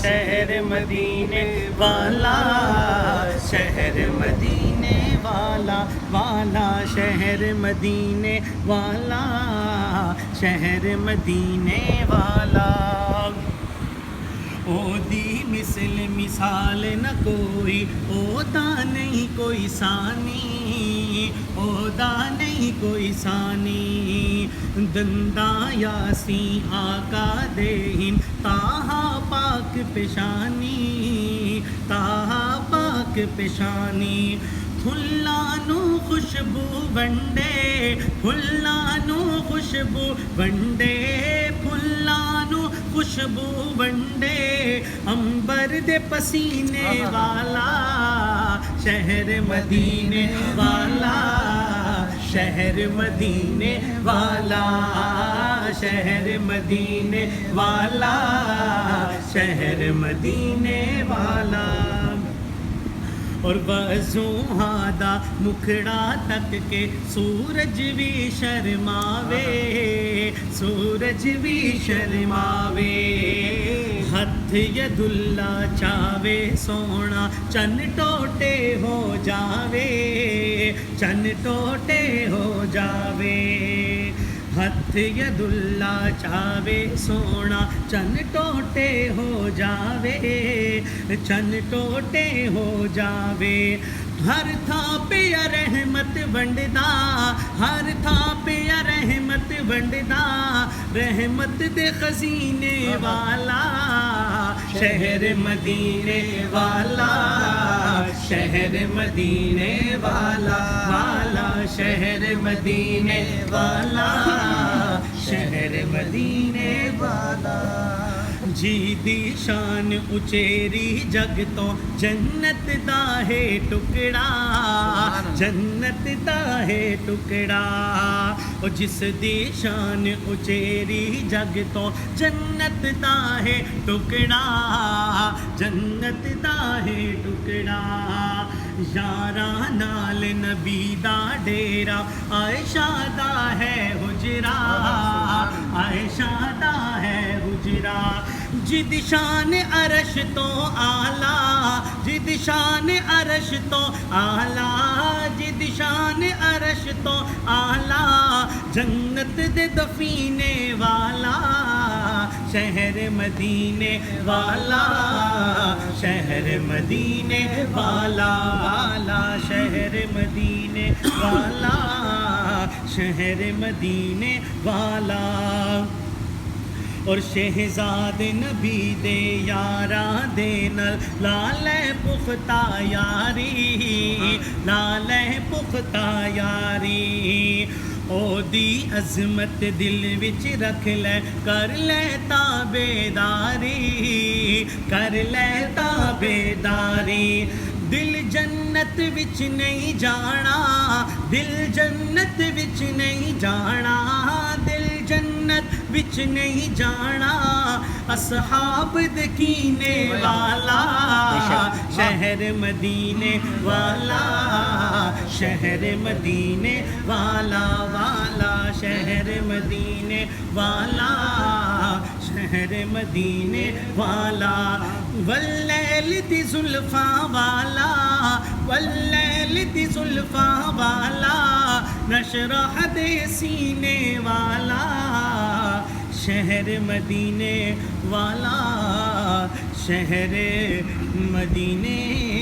شہر مدینے والا، شہر مدینے والا، والا شہر مدینے والا، شہر مدینے والا۔ او دی مثل مثال نہ کوئی، او دا نہیں کوئی ثانی، او دا نہیں کوئی ثانی۔ دندہ یاسین آقا دہن تاہا پاک پیشانی، تاہا پاک پیشانی۔ پھلانو خوشبو ونڈے، پھلانو خوشبو ونڈے، پھلانو خوشبو ونڈے، امبر دے پسینے والا، شہر مدینے والا، شہر مدینے والا، شہر مدینے والا، شہر مدینے والا۔ اور وضو ہادا مکھڑا تک کے سورج بھی شرماوے، سورج بھی شرماوے۔ ہتھ ید اللہ چاوے سونا چن ٹوٹے ہو جاوے، چن ٹوٹے ہو جاوے۔ ہتھ ید اللہ چاوے سونا چن ٹوٹے ہو جاوے، چن ٹوٹے ہو جاوے۔ ہر تھاں پہ رحمت ونڈدا، ہر تھاں پہ رحمت ونڈدا، رحمت دے خزینے والا، شہر مدینے والا، شہر مدینے والا، والا شہر مدینے والا، شہر مدینے والا۔ جی دی شان اچیری جگ تو جنت دا ہے ٹکڑا، جنت دا ہے ٹکڑا۔ اور جس دی شان اچیری جگ تو جنت دا ہے ٹکڑا، جنت دا ہے ٹکڑا۔ یاراں نال نبی دا ڈیرا، عائشہ دا ہے حجرا، عائشہ دا ہے حجرا۔ جد شان عرش تو اعلیٰ، جد شان عرش تو اعلیٰ، جد شان عرش تو اعلیٰ، جنت دے دفینے والا، شہر مدینے والا، شہر مدینے والا، والا شہر مدینے والا، شہر مدینے والا۔ اور شہزاد نبی دے یاراں دے نال لالے پختہ یاری، لالے پختہ یاری۔ او دی عظمت دل وچ رکھ لے، کر لے تابیداری، کر لے تابیداری۔ دل جنت وچ نہیں جانا، دل جنت وچ نہیں جانا، دل جنت وچ نہیں جانا، اصحاب دے کینے والا، شہر مدینے والا، شہر مدینے والا، والا شہر مدینے والا، شہر مدینے والا۔ واللیل دی زلفاں والا، واللیل دی زلفاں والا، نشرح دے سینے والا، شہر مدینے والا، شہر مدینے